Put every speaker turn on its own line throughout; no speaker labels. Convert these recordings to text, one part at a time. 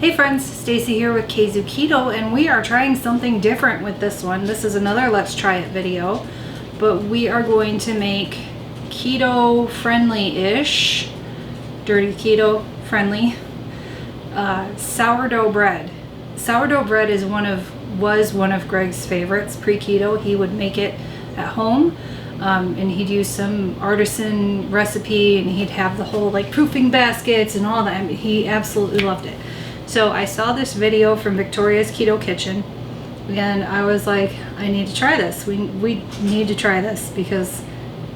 Hey friends, Stacy here with Kzoo Keto, and we are trying something different with this one. This is another Let's Try It video, but we are going to make keto friendly-ish, dirty keto friendly, sourdough bread. Sourdough bread is was one of Greg's favorites pre-keto. He would make it at home. And he'd use some artisan recipe, and he'd have the whole like proofing baskets and all that. I mean, he absolutely loved it. So I saw this video from Victoria's Keto Kitchen, and I was like, I need to try this. We need to try this because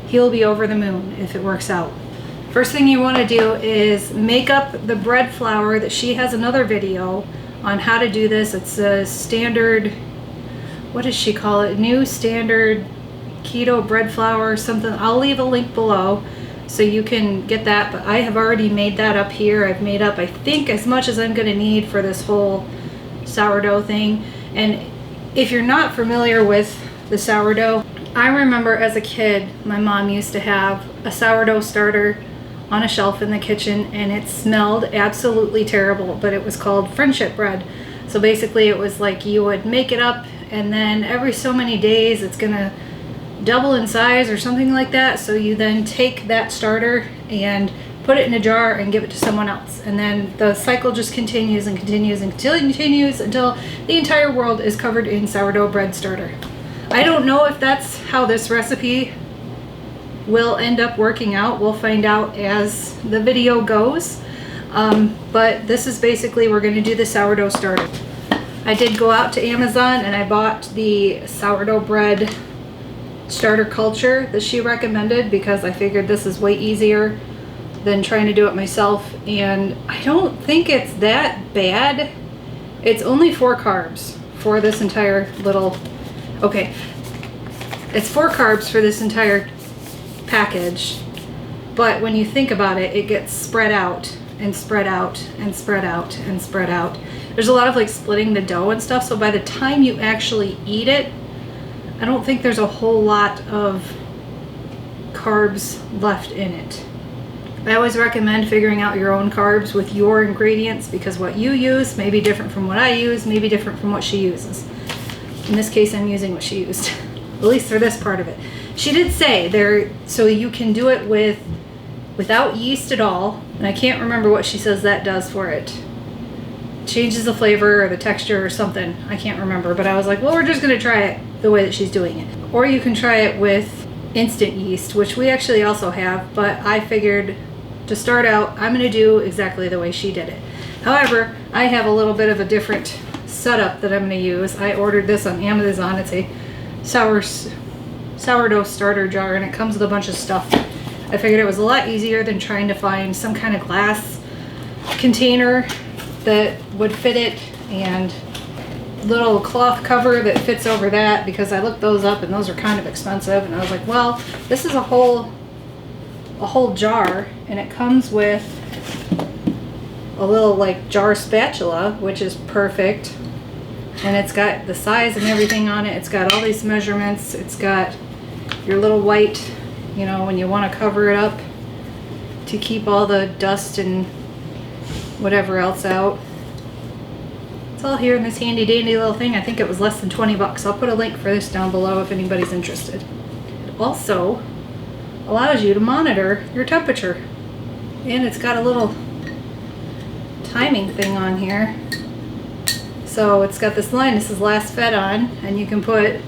he'll be over the moon if it works out. First thing you want to do is make up the bread flour. That she has another video on how to do this. It's a standard, what does she call it? New standard keto bread flour or something. I'll leave a link below so you can get that, but I have already made that up here. I've made up, I think, as much as I'm going to need for this whole sourdough thing. And if you're not familiar with the sourdough, I remember as a kid my mom used to have a sourdough starter on a shelf in the kitchen, and it smelled absolutely terrible, but it was called friendship bread. So basically it was like you would make it up, and then every so many days it's gonna double in size or something like that. So you then take that starter and put it in a jar and give it to someone else, and then the cycle just continues and continues and continues until the entire world is covered in sourdough bread starter. I don't know if that's how this recipe will end up working out. We'll find out as the video goes, but this is basically, we're going to do the sourdough starter. I did go out to Amazon and I bought the sourdough bread starter culture that she recommended because I figured this is way easier than trying to do it myself, and I don't think it's that bad. It's only 4 carbs for this entire little, okay, it's 4 carbs for this entire package, but when you think about it, it gets spread out and spread out and spread out and spread out. There's a lot of like splitting the dough and stuff, so by the time you actually eat it, I don't think there's a whole lot of carbs left in it. I always recommend figuring out your own carbs with your ingredients, because what you use may be different from what I use, may be different from what she uses. In this case, I'm using what she used, at least for this part of it. She did say there, so you can do it without yeast at all, and I can't remember what she says that does for it. Changes the flavor or the texture or something. I can't remember, but I was like, well, we're just gonna try it the way that she's doing it. Or you can try it with instant yeast, which we actually also have, but I figured to start out, I'm gonna do exactly the way she did it. However, I have a little bit of a different setup that I'm gonna use. I ordered this on Amazon. It's a sourdough starter jar, and it comes with a bunch of stuff. I figured it was a lot easier than trying to find some kind of glass container that would fit it, and little cloth cover that fits over that, because I looked those up and those are kind of expensive, and I was like, well, this is a whole jar, and it comes with a little like jar spatula, which is perfect, and it's got the size and everything on it. It's got all these measurements. It's got your little white, you know, when you want to cover it up to keep all the dust and whatever else out. It's all here in this handy dandy little thing. I think it was less than 20 bucks. I'll put a link for this down below if anybody's interested. It also allows you to monitor your temperature, and it's got a little timing thing on here. So it's got this line, this is last fed on, and you can put,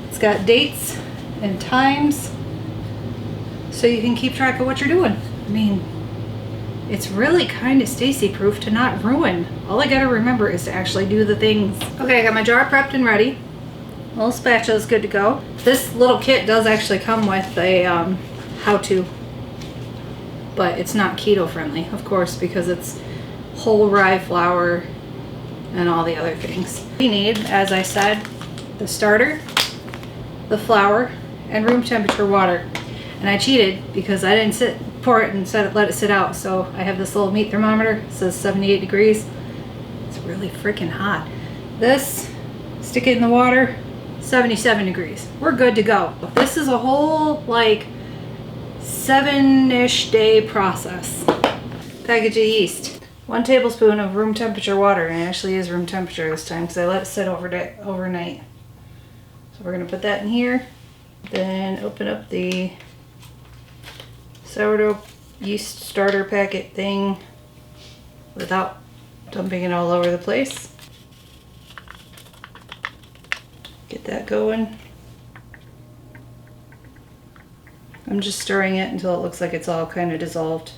it's got dates and times so you can keep track of what you're doing. I mean, it's really kind of Stacy proof to not ruin. All I gotta remember is to actually do the things. Okay, I got my jar prepped and ready. Little spatula is good to go. This little kit does actually come with a how-to, but it's not keto friendly, of course, because it's whole rye flour and all the other things. We need, as I said, the starter, the flour, and room temperature water. And I cheated because I didn't pour it and let it sit out. So I have this little meat thermometer. It says 78 degrees. It's really freaking hot. This, stick it in the water, 77 degrees. We're good to go. This is a whole like 7-ish day process. Package of yeast. 1 tablespoon of room temperature water, and it actually is room temperature this time because I let it sit overnight. So we're gonna put that in here. Then open up the sourdough yeast starter packet thing without dumping it all over the place. Get that going. I'm just stirring it until it looks like it's all kind of dissolved.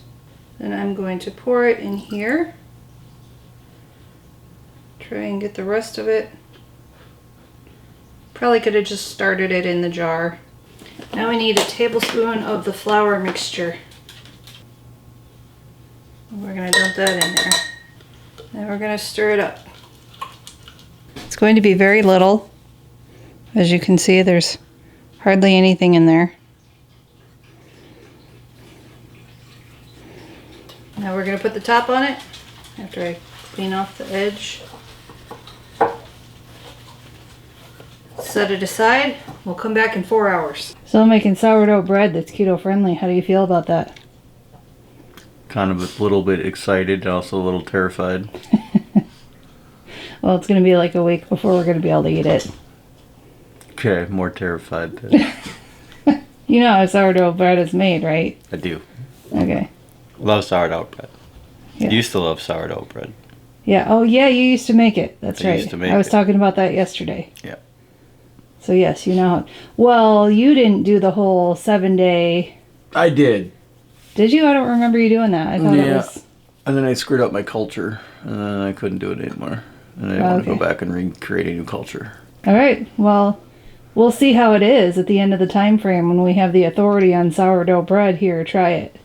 Then I'm going to pour it in here. Try and get the rest of it. Probably could have just started it in the jar. Now we need a tablespoon of the flour mixture. We're going to dump that in there. Then we're going to stir it up. It's going to be very little. As you can see, there's hardly anything in there. Now we're going to put the top on it after I clean off the edge. Set it aside. We'll come back in 4 hours. So I'm making sourdough bread that's keto friendly. How do you feel about that?
Kind of a little bit excited, also a little terrified.
Well, it's going to be like a week before we're going to be able to eat it.
Okay, more terrified then.
You know how sourdough bread is made, right?
I do.
Okay.
Love sourdough bread.
Yeah.
Used to love sourdough bread.
Yeah. Oh, yeah, you used to make it. That's right.
Used to make
I was
it.
talking about that yesterday.
Yeah.
So, yes, you know how. Well, you didn't do the whole 7-day.
I did.
Did you? I don't remember you doing that. I thought it was.
And then I screwed up my culture, and then I couldn't do it anymore. And I didn't want to go back and recreate a new culture.
All right. Well, we'll see how it is at the end of the time frame when we have the authority on sourdough bread here. Try it.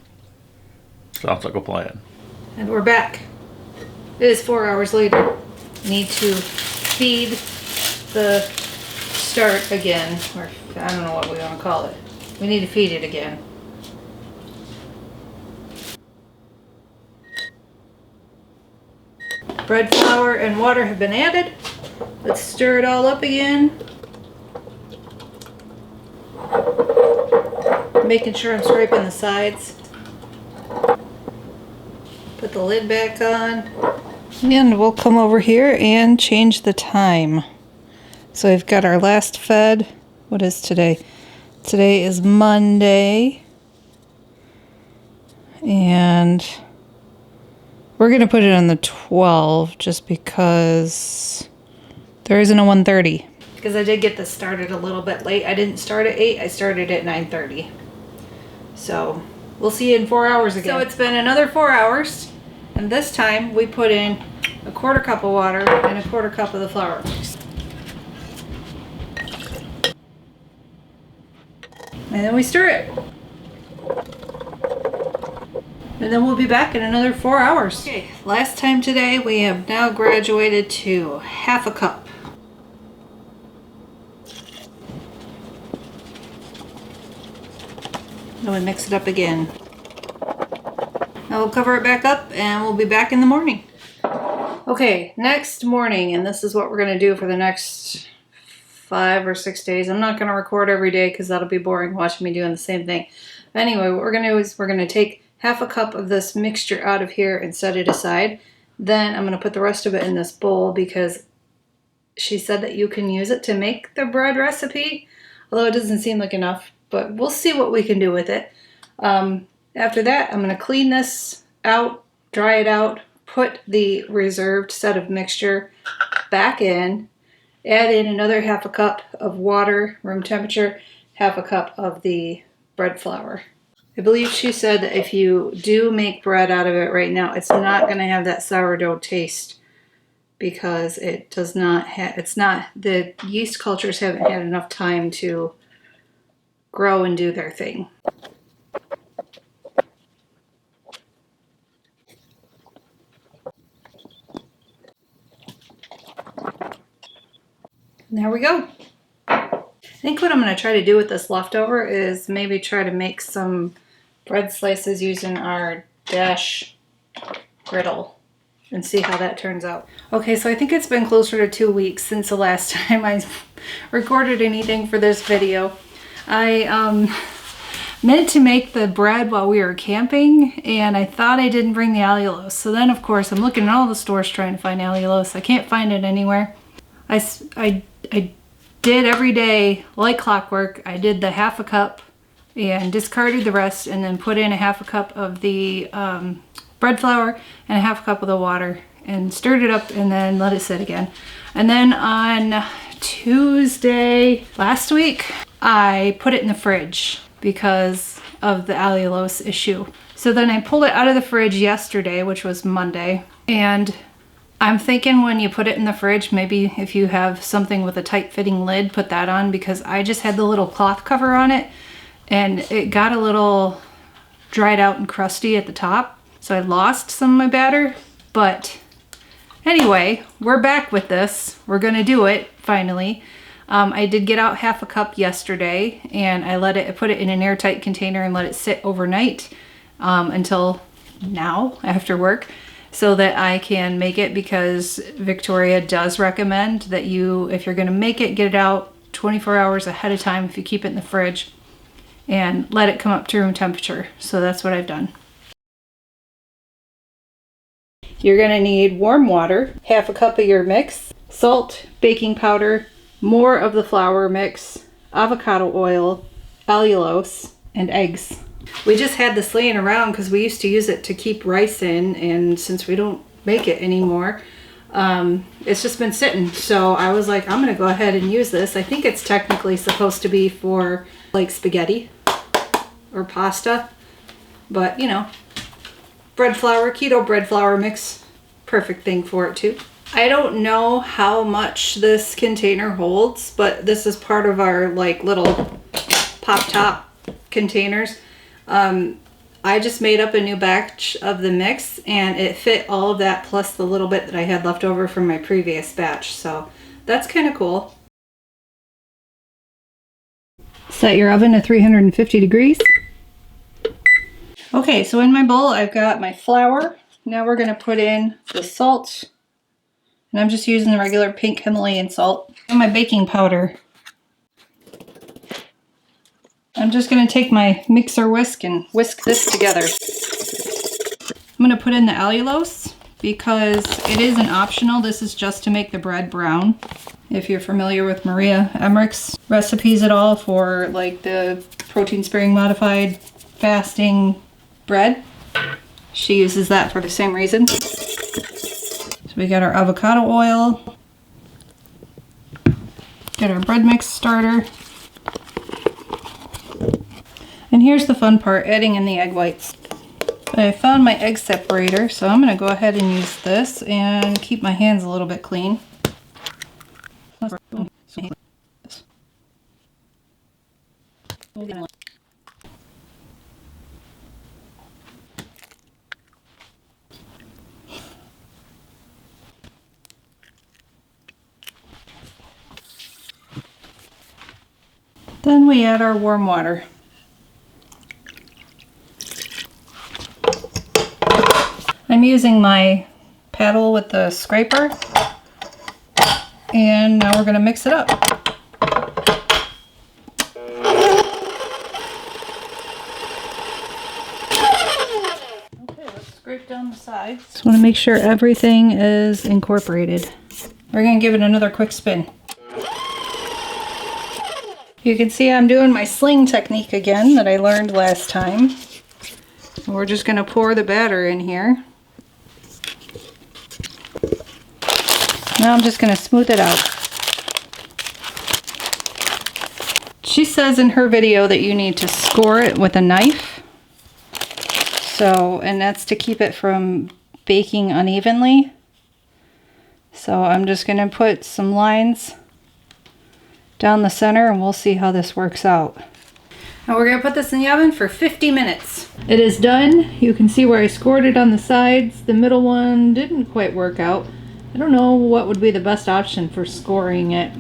Sounds like a plan.
And we're back. It is 4 hours later. Need to feed the start again, or I don't know what we want to call it. We need to feed it again. Bread flour and water have been added. Let's stir it all up again. Making sure I'm scraping the sides. Put the lid back on. And we'll come over here and change the time. So we've got our last fed. What is today? Today is Monday. And we're going to put it on the 12 just because there isn't a 1:30. Because I did get this started a little bit late. I didn't start at 8. I started at 9:30. So we'll see you in 4 hours again. So it's been another 4 hours. And this time we put in a 1/4 cup of water and a 1/4 cup of the flour mix. And then we stir it. And then we'll be back in another 4 hours. Okay, last time today we have now graduated to 1/2 cup. Then we mix it up again. Now we'll cover it back up and we'll be back in the morning. Okay, next morning, and this is what we're going to do for the next 5 or 6 days. I'm not going to record every day because that'll be boring watching me doing the same thing. Anyway, what we're going to do is we're going to take 1/2 cup of this mixture out of here and set it aside. Then I'm going to put the rest of it in this bowl because she said that you can use it to make the bread recipe, although it doesn't seem like enough, but we'll see what we can do with it. After that, I'm going to clean this out, dry it out, put the reserved set of mixture back in, add in another 1/2 cup of water, room temperature, 1/2 cup of the bread flour. I believe she said that if you do make bread out of it right now, it's not going to have that sourdough taste because it does not have, the yeast cultures haven't had enough time to grow and do their thing. There we go. I think what I'm going to try to do with this leftover is maybe try to make some bread slices using our dash griddle and see how that turns out. Okay, so I think it's been closer to 2 weeks since the last time I recorded anything for this video. I meant to make the bread while we were camping, and I thought I didn't bring the allulose. So then, of course, I'm looking at all the stores trying to find allulose. I can't find it anywhere. I did every day like clockwork. I did the half a cup and discarded the rest, and then put in a half a cup of the bread flour and a half a cup of the water, and stirred it up and then let it sit again. And then on Tuesday last week, I put it in the fridge because of the allulose issue. So then I pulled it out of the fridge yesterday, which was Monday, and I'm thinking when you put it in the fridge, maybe if you have something with a tight fitting lid, put that on, because I just had the little cloth cover on it and it got a little dried out and crusty at the top. So I lost some of my batter, but anyway, we're back with this. We're gonna do it finally. I did get out half a cup yesterday, and I put it in an airtight container and let it sit overnight until now after work, so that I can make it, because Victoria does recommend that if you're gonna make it, get it out 24 hours ahead of time if you keep it in the fridge, and let it come up to room temperature. So that's what I've done. You're gonna need warm water, half a cup of your mix, salt, baking powder, more of the flour mix, avocado oil, allulose, and eggs. We just had this laying around because we used to use it to keep rice in, and since we don't make it anymore, it's just been sitting. So I was like, I'm gonna go ahead and use this. I think it's technically supposed to be for like spaghetti or pasta, but you know, bread flour, keto bread flour mix, perfect thing for it too. I don't know how much this container holds, but this is part of our like little pop top containers. I just made up a new batch of the mix, and it fit all of that plus the little bit that I had left over from my previous batch. So that's kind of cool. Set your oven to 350 degrees. Okay, so in my bowl I've got my flour. Now we're gonna put in the salt. And I'm just using the regular pink Himalayan salt. And my baking powder. I'm just going to take my mixer whisk and whisk this together. I'm going to put in the allulose because it is an optional. This is just to make the bread brown. If you're familiar with Maria Emmerich's recipes at all for like the protein sparing modified fasting bread, she uses that for the same reason. So we got our avocado oil, get our bread mix starter, and here's the fun part, adding in the egg whites. I found my egg separator, so I'm going to go ahead and use this and keep my hands a little bit clean. Then we add our warm water. I'm using my paddle with the scraper, and now we're going to mix it up. Okay, let's scrape down the sides. Just want to make sure everything is incorporated. We're going to give it another quick spin. You can see I'm doing my sling technique again that I learned last time. We're just going to pour the batter in here. Now I'm just going to smooth it out. She says in her video that you need to score it with a knife. And that's to keep it from baking unevenly. So I'm just going to put some lines down the center, and we'll see how this works out. Now we're going to put this in the oven for 50 minutes. It is done. You can see where I scored it on the sides. The middle one didn't quite work out. I don't know what would be the best option for scoring it,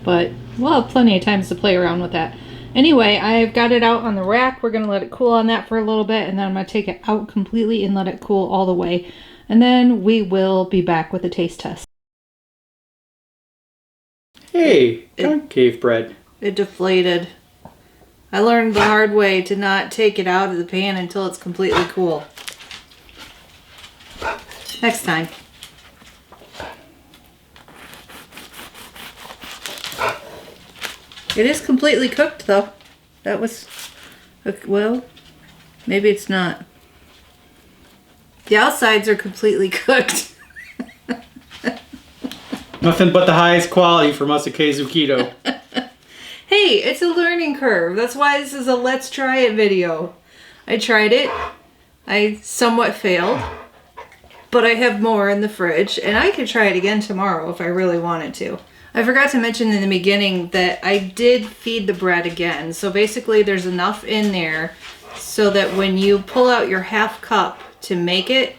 but we'll have plenty of times to play around with that. Anyway, I've got it out on the rack. We're going to let it cool on that for a little bit, and then I'm going to take it out completely and let it cool all the way. And then we will be back with a taste test.
Hey, concave bread.
It deflated. I learned the hard way to not take it out of the pan until it's completely cool. Next time. It is completely cooked though. That was, well, maybe it's not. The outsides are completely cooked.
Nothing but the highest quality from us at Kzoo Keto.
Hey, it's a learning curve. That's why this is a let's try it video. I tried it. I somewhat failed. But I have more in the fridge. And I could try it again tomorrow if I really wanted to. I forgot to mention in the beginning that I did feed the bread again. So basically there's enough in there so that when you pull out your half cup to make it,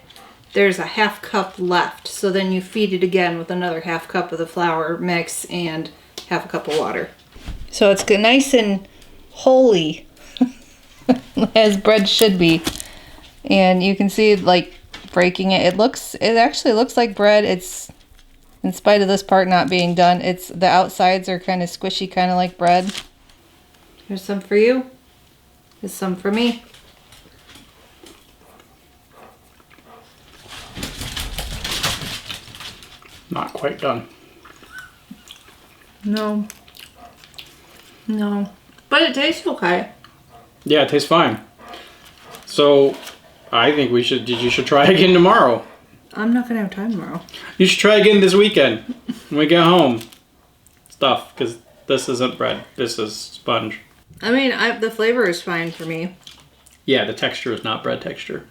there's a half cup left. So then you feed it again with another half cup of the flour mix and half a cup of water. So it's nice and holy, as bread should be. And you can see, like, breaking it. It actually looks like bread. It's, in spite of this part not being done, the outsides are kind of squishy, kind of like bread. Here's some for you. Here's some for me.
Not quite done.
No. No. But it tastes okay.
Yeah, it tastes fine. So, I think you should try again tomorrow.
I'm not gonna have time tomorrow.
You should try again this weekend when we get home. Stuff, because this isn't bread. This is sponge.
I mean, the flavor is fine for me.
Yeah, the texture is not bread texture.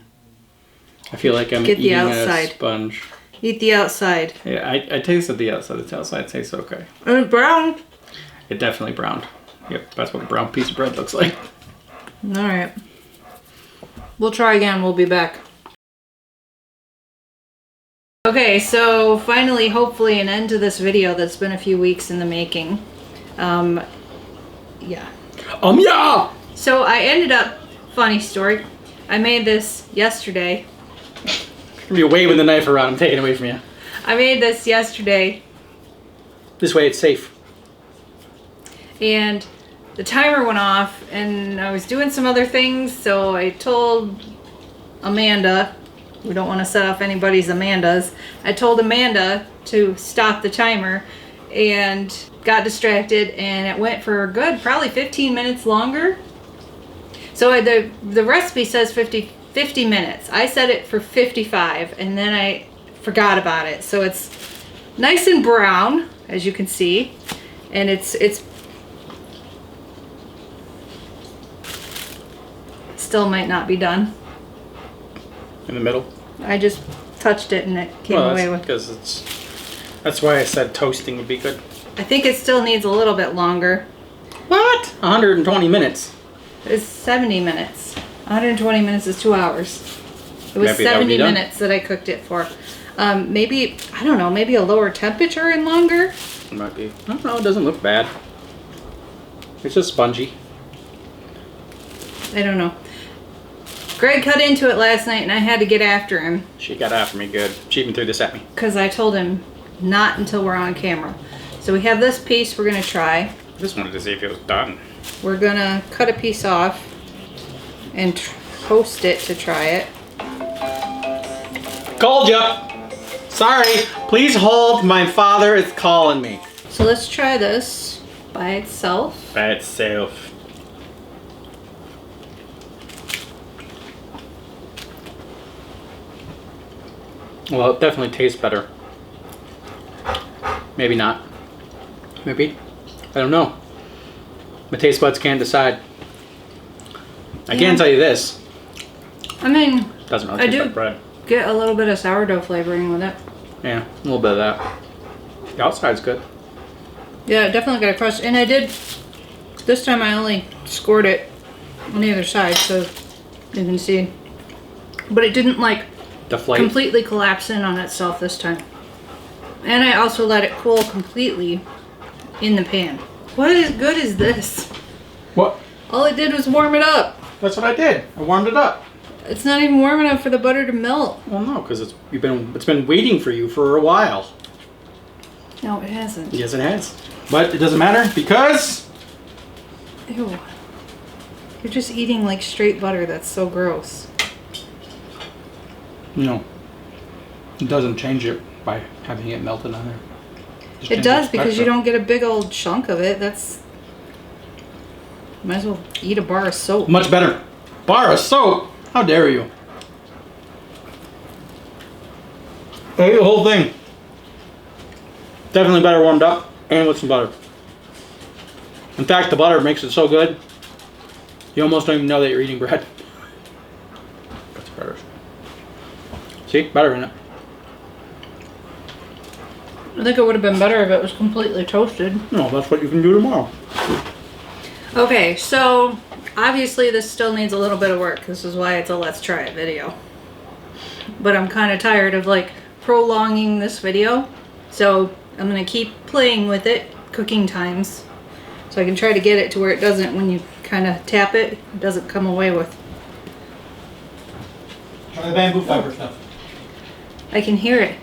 I feel like I'm
Get the
eating
outside.
a sponge.
Eat the outside.
Yeah, I tasted the outside. The outside tastes okay.
And it's brown.
It definitely browned. Yep, that's what a brown piece of bread looks like.
Alright. We'll try again. We'll be back. Okay, so finally, hopefully, an end to this video that's been a few weeks in the making. Yeah.
Yeah!
So I ended up, funny story, I made this yesterday.
You're waving the knife around. I'm taking it away from you.
I made this yesterday.
This way it's safe.
And the timer went off and I was doing some other things, so I told Amanda, we don't want to set off anybody's Amandas, I told Amanda to stop the timer and got distracted, and it went for a good probably 15 minutes longer. So the recipe says 50 minutes. I set it for 55 and then I forgot about it. So it's nice and brown, as you can see, and it's still might not be done.
In the middle?
I just touched it and it came away with.
Because that's why I said toasting would be good.
I think it still needs a little bit longer.
What? 120 minutes.
It's 70 minutes. 120 minutes is 2 hours. It was
Maybe that would be
70
done.
minutes that I cooked it for. Maybe, I don't know, maybe a lower temperature and longer?
It might be. I don't know, it doesn't look bad. It's just spongy.
I don't know. Greg cut into it last night and I had to get after him.
She got after me good. She even threw this at me.
Because I told him not until we're on camera. So we have this piece we're going to try.
Just wanted to see if it was done.
We're going to cut a piece off and toast it to try it.
Called ya! Sorry. Please hold. My father is calling me.
So let's try this by itself.
By itself. Well, it definitely tastes better. Maybe not. Maybe. I don't know. My taste buds can't decide. I can tell you this.
I mean,
Doesn't really
I
taste
do
like bread.
get a little bit of sourdough flavoring with it.
Yeah, a little bit of that. The outside's good.
Yeah, definitely got a crust. And I did, this time I only scored it on the other side so you can see. But it didn't like
Deflate.
completely collapse in on itself this time. And I also let it cool completely in the pan. What is good is this?
What?
All it did was warm it up.
That's what I did. I warmed it up.
It's not even warm enough for the butter to melt.
Well, no, because it's been waiting for you for a while.
No, it hasn't.
Yes, it has. But it doesn't matter because
Ew. You're just eating like straight butter. That's so gross.
No. It doesn't change it by having it melted on there.
It does because you don't get a big old chunk of it. That's... Might as well eat a bar of soap.
Much better. Bar of soap? How dare you? I ate the whole thing. Definitely better warmed up and with some butter. In fact, the butter makes it so good, you almost don't even know that you're eating bread. That's better. See? Butter in it.
I think it would have been better if it was completely toasted.
No, that's what you can do tomorrow.
Okay, so obviously this still needs a little bit of work. This is why it's a let's try it video. But I'm kind of tired of like prolonging this video. So I'm going to keep playing with it, cooking times. So I can try to get it to where it doesn't, when you kind of tap it, it doesn't come away with.
Try the bamboo fiber stuff.
I can hear it.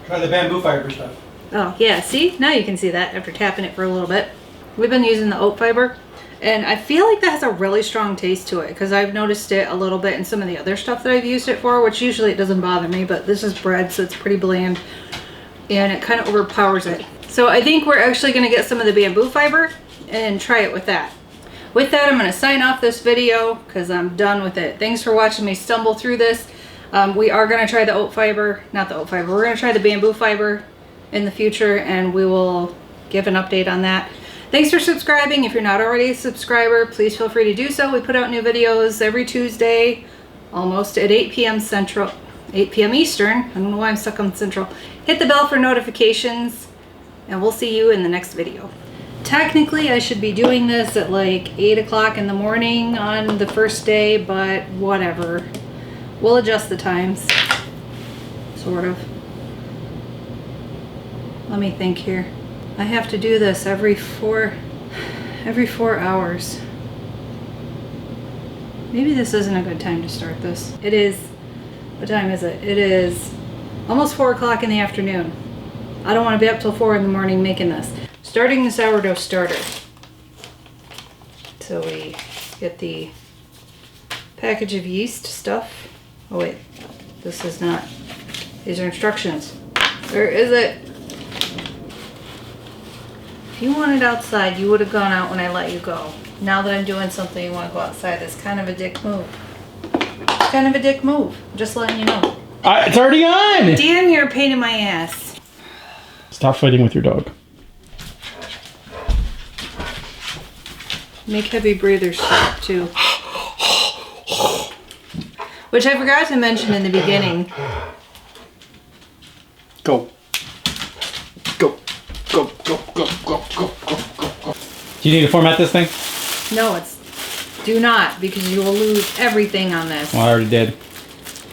Try the bamboo fiber stuff.
Oh yeah, see? Now you can see that after tapping it for a little bit. We've been using the oat fiber, and I feel like that has a really strong taste to it because I've noticed it a little bit in some of the other stuff that I've used it for, which usually it doesn't bother me, but this is bread, so it's pretty bland, and it kind of overpowers it. So I think we're actually going to get some of the bamboo fiber and try it with that. With that, I'm going to sign off this video because I'm done with it. Thanks for watching me stumble through this. We are going to try the oat fiber, not the oat fiber, we're going to try the bamboo fiber in the future, and we will give an update on that. Thanks for subscribing. If you're not already a subscriber, please feel free to do so. We put out new videos every Tuesday, almost at 8 p.m. Central, 8 p.m. Eastern. I don't know why I'm stuck on Central. Hit the bell for notifications, and we'll see you in the next video. Technically, I should be doing this at like 8 o'clock in the morning on the first day, but whatever. We'll adjust the times, sort of. Let me think here. I have to do this every 4 hours. Maybe this isn't a good time to start this. It is, what time is it? It is almost 4 o'clock in the afternoon. I don't want to be up till 4 in the morning making this. Starting the sourdough starter. So we get the package of yeast stuff. Oh wait, this is not, these are instructions. Where is it? If you wanted outside, you would have gone out when I let you go. Now that I'm doing something, you want to go outside. That's kind of a dick move. It's kind of a dick move. Just letting you know.
It's already on!
Dan, you're a pain in my ass.
Stop fighting with your dog.
Make heavy breathers too. Which I forgot to mention in the beginning.
Go. Go. Go, go, go, go, go, go, go. Do you need to format this thing?
No, it's... Do not, because you will lose everything on this.
Well, I already did.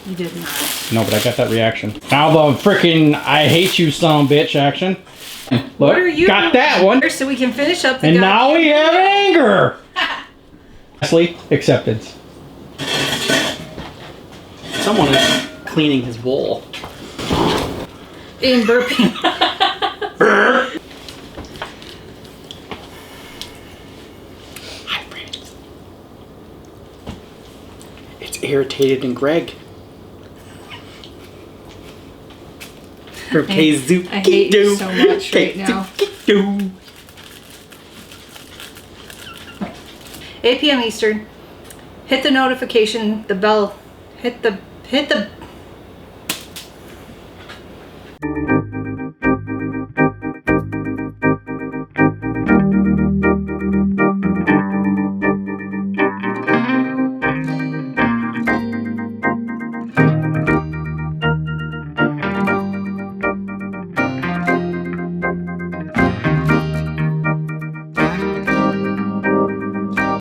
You did not.
No, but I got that reaction. Now the freaking I hate you son of a bitch action. Look,
What are you
got that one.
So we can finish up the
And now we have anger. Lastly, acceptance. Someone is cleaning his bowl.
In burping.
Hi, friends. It's Irritated and Greg. From Kzoo Keto.
I hate you so much right now.
Keto.
8 p.m. Eastern. Hit the notification, the bell. Hit the